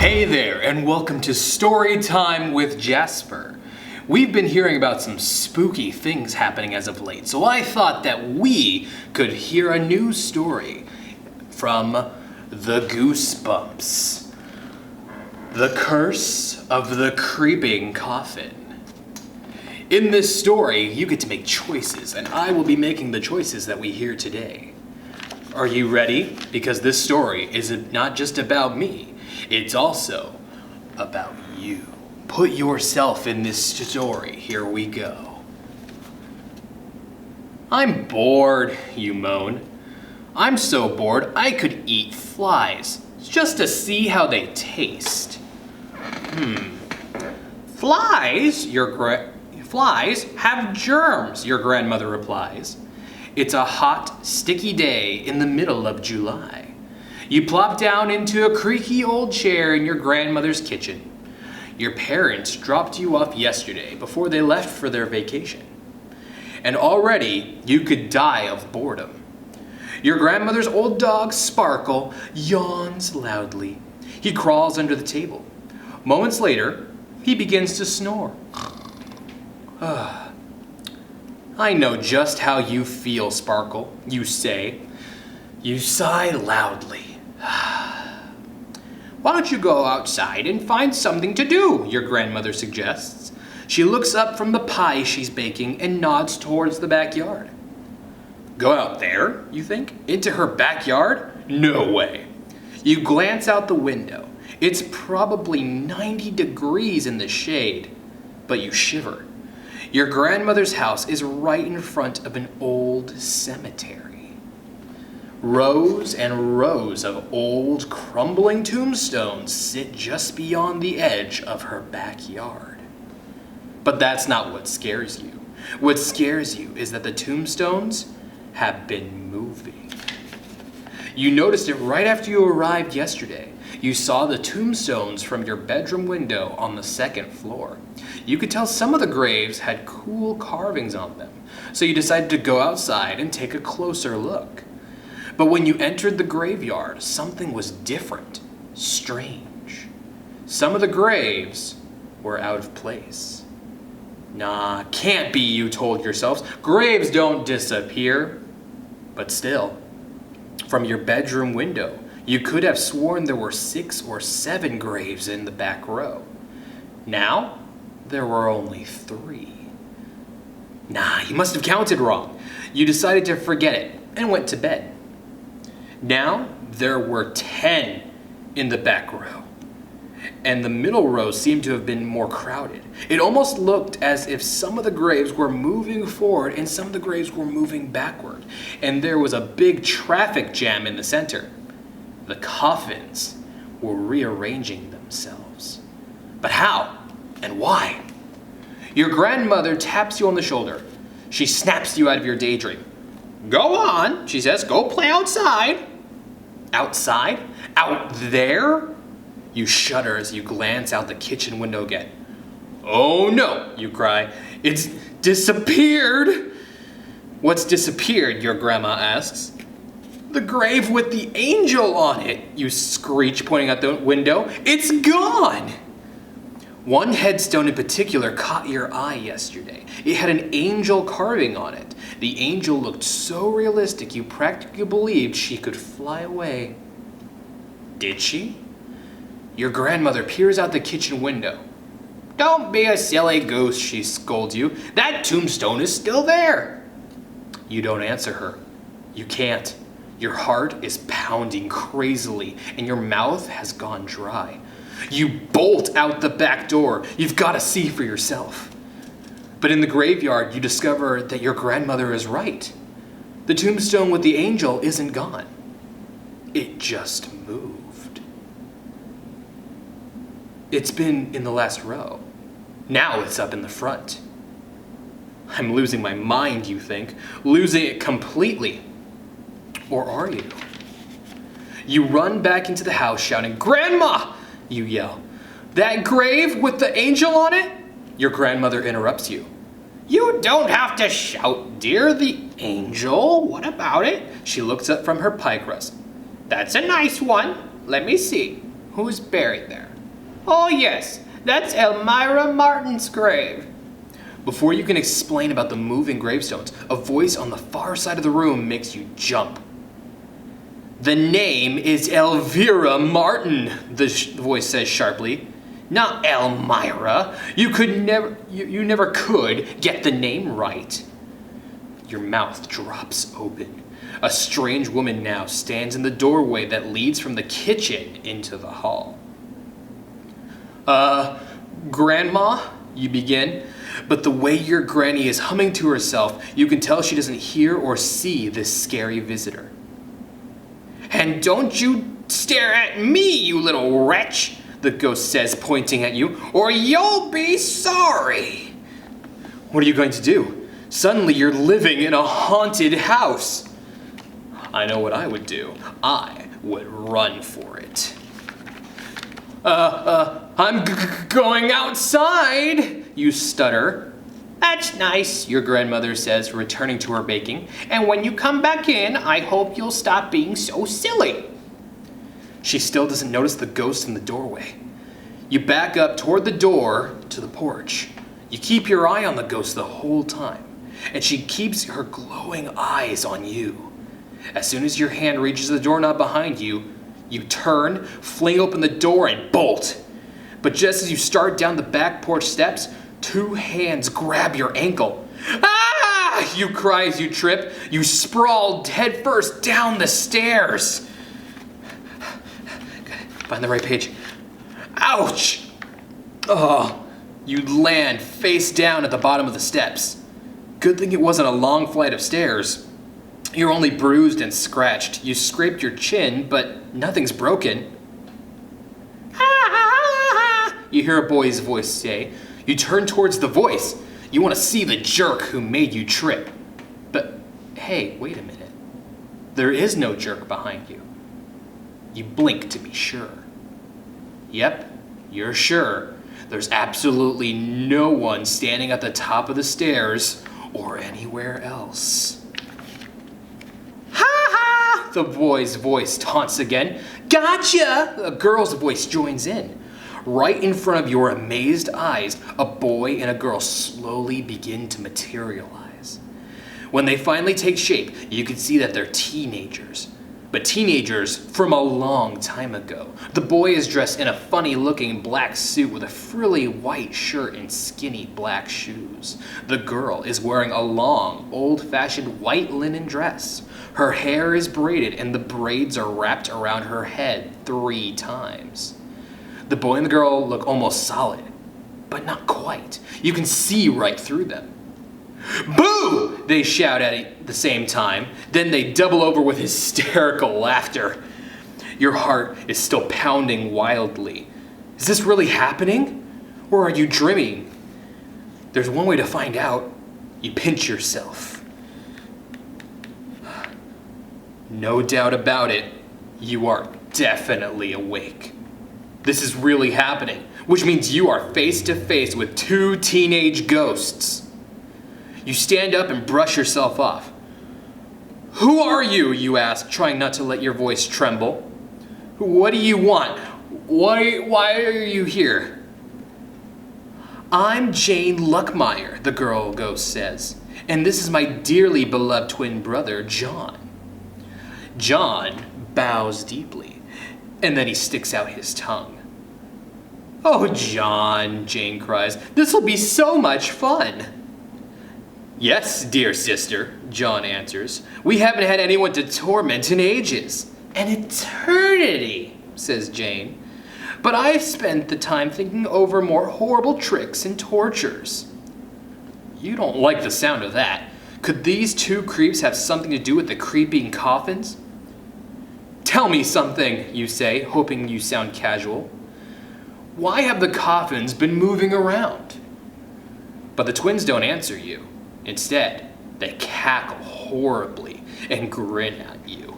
Hey there, and welcome to Story Time with Jasper. We've been hearing about some spooky things happening as of late, so I thought that we could hear a new story from the Goosebumps. The Curse of the Creeping Coffin. In this story, you get to make choices, and I will be making the choices that we hear today. Are you ready? Because this story is not just about me. It's also about you. Put yourself in this story. Here we go. I'm bored, you moan. I'm so bored I could eat flies just to see how they taste. Flies? Flies have germs, your grandmother replies. It's a hot, sticky day in the middle of July. You plop down into a creaky old chair in your grandmother's kitchen. Your parents dropped you off yesterday before they left for their vacation. And already you could die of boredom. Your grandmother's old dog, Sparkle, yawns loudly. He crawls under the table. Moments later, he begins to snore. I know just how you feel, Sparkle, you say. You sigh loudly. Why don't you go outside and find something to do, your grandmother suggests. She looks up from the pie she's baking and nods towards the backyard. Go out there, you think? Into her backyard? No way. You glance out the window. It's probably 90 degrees in the shade, but you shiver. Your grandmother's house is right in front of an old cemetery. Rows and rows of old, crumbling tombstones sit just beyond the edge of her backyard. But that's not what scares you. What scares you is that the tombstones have been moving. You noticed it right after you arrived yesterday. You saw the tombstones from your bedroom window on the second floor. You could tell some of the graves had cool carvings on them, so you decided to go outside and take a closer look. But when you entered the graveyard, something was different, strange. Some of the graves were out of place. Nah, can't be, you told yourselves. Graves don't disappear. But still, from your bedroom window, you could have sworn there were 6 or 7 graves in the back row. Now, there were only 3. Nah, you must have counted wrong. You decided to forget it and went to bed. Now, there were 10 in the back row, and the middle row seemed to have been more crowded. It almost looked as if some of the graves were moving forward and some of the graves were moving backward, and there was a big traffic jam in the center. The coffins were rearranging themselves. But how and why? Your grandmother taps you on the shoulder. She snaps you out of your daydream. Go on, she says, go play outside. Outside? Out there? You shudder as you glance out the kitchen window again. Oh no, you cry. It's disappeared. What's disappeared, your grandma asks. The grave with the angel on it, you screech, pointing out the window. It's gone. One headstone in particular caught your eye yesterday. It had an angel carving on it. The angel looked so realistic you practically believed she could fly away. Did she? Your grandmother peers out the kitchen window. Don't be a silly goose, she scolds you. That tombstone is still there. You don't answer her. You can't. Your heart is pounding crazily and your mouth has gone dry. You bolt out the back door. You've got to see for yourself. But in the graveyard, you discover that your grandmother is right. The tombstone with the angel isn't gone. It just moved. It's been in the last row. Now it's up in the front. I'm losing my mind, you think. Losing it completely. Or are you? You run back into the house shouting, Grandma! You yell. That grave with the angel on it? Your grandmother interrupts you. You don't have to shout, dear. The angel? What about it? She looks up from her pie crust. That's a nice one. Let me see. Who's buried there? Oh yes, that's Elmira Martin's grave. Before you can explain about the moving gravestones, a voice on the far side of the room makes you jump. The name is Elvira Martin, the voice says sharply. Not Elmira. You never could get the name right. Your mouth drops open. A strange woman now stands in the doorway that leads from the kitchen into the hall. Grandma, you begin, but the way your granny is humming to herself, you can tell she doesn't hear or see this scary visitor. And don't you stare at me, you little wretch, the ghost says, pointing at you, or you'll be sorry. What are you going to do? Suddenly you're living in a haunted house. I know what I would do. I would run for it. I'm going outside, you stutter. That's nice, Your grandmother says, returning to her baking. and when you come back in, I hope you'll stop being so silly. She still doesn't notice the ghost in the doorway. You back up toward the door to the porch. You keep your eye on the ghost the whole time, and she keeps her glowing eyes on you. As soon as your hand reaches the doorknob behind you, you turn, fling open the door, and bolt. But just as you start down the back porch steps, two hands grab your ankle. Ah! You cry as you trip. You sprawl headfirst down the stairs. Find the right page. Ouch! Oh, you land face down at the bottom of the steps. Good thing it wasn't a long flight of stairs. You're only bruised and scratched. You scraped your chin, but nothing's broken. You hear a boy's voice say. You turn towards the voice. You want to see the jerk who made you trip. But hey, wait a minute. There is no jerk behind you. You blink to be sure. Yep, you're sure. There's absolutely no one standing at the top of the stairs or anywhere else. Ha ha! The boy's voice taunts again. Gotcha! A girl's voice joins in. Right in front of your amazed eyes, a boy and a girl slowly begin to materialize. When they finally take shape, you can see that they're teenagers. But teenagers from a long time ago. The boy is dressed in a funny-looking black suit with a frilly white shirt and skinny black shoes. The girl is wearing a long, old-fashioned white linen dress. Her hair is braided and the braids are wrapped around her head 3 times. The boy and the girl look almost solid, but not quite. You can see right through them. Boo! They shout at the same time. Then they double over with hysterical laughter. Your heart is still pounding wildly. Is this really happening? Or are you dreaming? There's one way to find out. You pinch yourself. No doubt about it, you are definitely awake. This is really happening, which means you are face to face with 2 teenage ghosts. You stand up and brush yourself off. Who are you? You ask, trying not to let your voice tremble. What do you want? Why are you here? I'm Jane Luckmeyer, the girl ghost says, and this is my dearly beloved twin brother, John. John bows deeply, and then he sticks out his tongue. Oh, John, Jane cries, this'll be so much fun. Yes, dear sister, John answers. We haven't had anyone to torment in ages. An eternity, says Jane. But I've spent the time thinking over more horrible tricks and tortures. You don't like the sound of that. Could these 2 creeps have something to do with the creeping coffins? Tell me something, you say, hoping you sound casual. Why have the coffins been moving around? But the twins don't answer you. Instead, they cackle horribly and grin at you.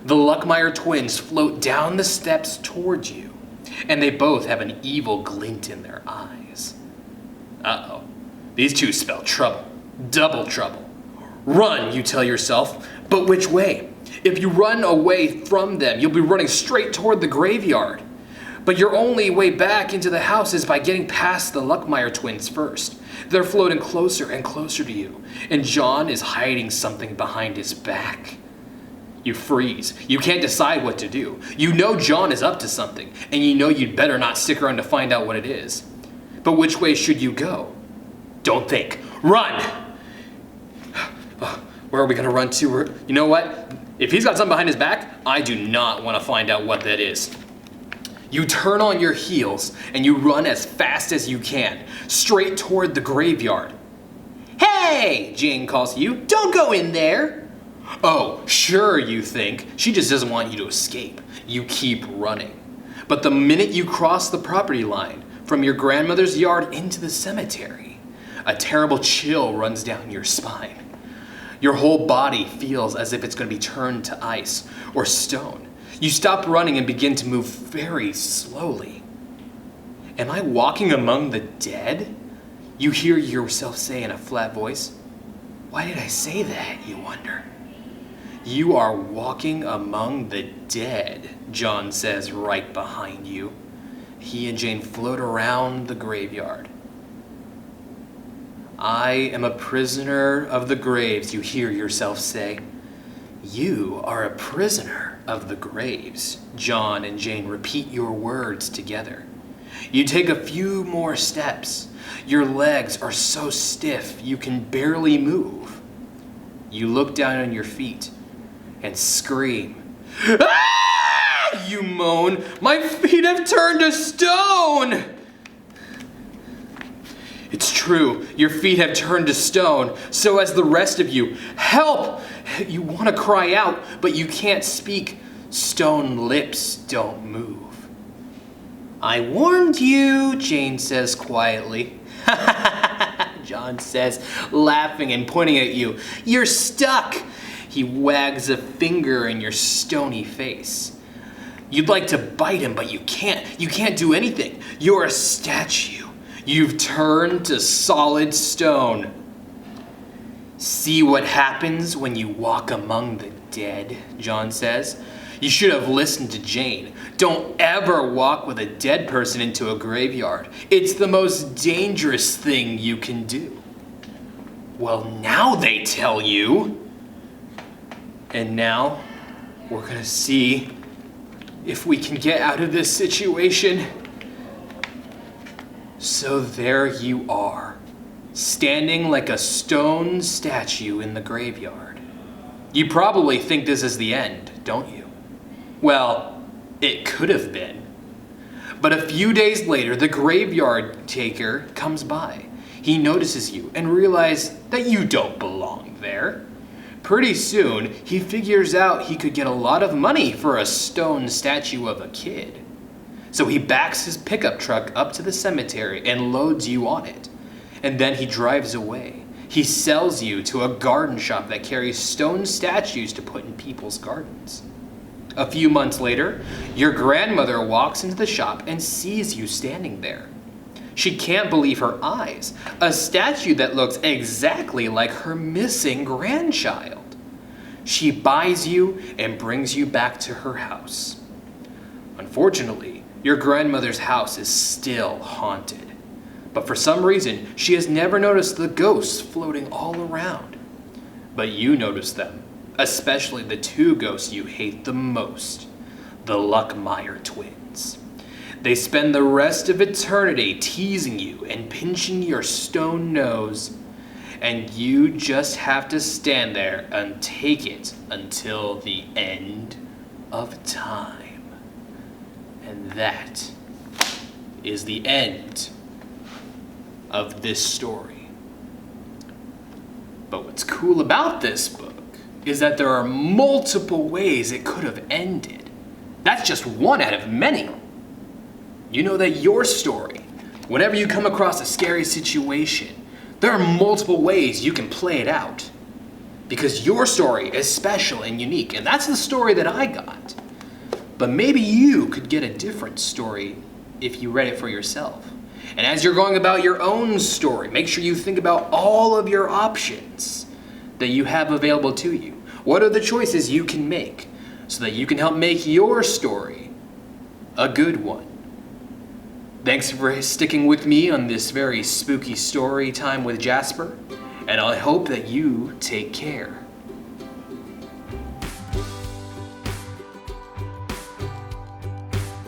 The Luckmeyer twins float down the steps towards you, and they both have an evil glint in their eyes. Uh-oh, these 2 spell trouble, double trouble. Run, you tell yourself, but which way? If you run away from them, you'll be running straight toward the graveyard. But your only way back into the house is by getting past the Luckmeyer twins first. They're floating closer and closer to you, and John is hiding something behind his back. You freeze. You can't decide what to do. You know John is up to something, and you know you'd better not stick around to find out what it is. But which way should you go? Don't think. Run! Where are we gonna run to? You know what? If he's got something behind his back, I do not want to find out what that is. You turn on your heels and you run as fast as you can, straight toward the graveyard. Hey, Jane calls to you. Don't go in there. Oh, sure, you think. She just doesn't want you to escape. You keep running. But the minute you cross the property line from your grandmother's yard into the cemetery, a terrible chill runs down your spine. Your whole body feels as if it's going to be turned to ice or stone. You stop running and begin to move very slowly. Am I walking among the dead? You hear yourself say in a flat voice. Why did I say that, you wonder? You are walking among the dead, John says right behind you. He and Jane float around the graveyard. I am a prisoner of the graves, you hear yourself say. You are a prisoner of the graves. John and Jane repeat your words together. You take a few more steps. Your legs are so stiff you can barely move. You look down on your feet and scream. Ah! You moan. My feet have turned to stone. It's true, your feet have turned to stone, so has the rest of you. Help! You want to cry out, but you can't speak. Stone lips don't move. I warned you, Jane says quietly. John says, laughing and pointing at you. You're stuck. He wags a finger in your stony face. You'd like to bite him, but you can't. You can't do anything. You're a statue. You've turned to solid stone. See what happens when you walk among the dead, John says. You should have listened to Jane. Don't ever walk with a dead person into a graveyard. It's the most dangerous thing you can do. Well, now they tell you. And now we're gonna see if we can get out of this situation. So there you are, standing like a stone statue in the graveyard. You probably think this is the end, don't you? Well, it could have been. But a few days later, the graveyard taker comes by. He notices you and realizes that you don't belong there. Pretty soon, he figures out he could get a lot of money for a stone statue of a kid. So he backs his pickup truck up to the cemetery and loads you on it. And then he drives away. He sells you to a garden shop that carries stone statues to put in people's gardens. A few months later, your grandmother walks into the shop and sees you standing there. She can't believe her eyes. A statue that looks exactly like her missing grandchild. She buys you and brings you back to her house. Unfortunately, your grandmother's house is still haunted. But for some reason, she has never noticed the ghosts floating all around. But you notice them, especially the two ghosts you hate the most, the Luckmeyer twins. They spend the rest of eternity teasing you and pinching your stone nose, and you just have to stand there and take it until the end of time. And that is the end of this story. But what's cool about this book is that there are multiple ways it could have ended. That's just one out of many. You know that your story, whenever you come across a scary situation, there are multiple ways you can play it out. Because your story is special and unique, and that's the story that I got. But maybe you could get a different story if you read it for yourself. And as you're going about your own story, make sure you think about all of your options that you have available to you. What are the choices you can make so that you can help make your story a good one? Thanks for sticking with me on this very spooky story time with Jasper, and I hope that you take care.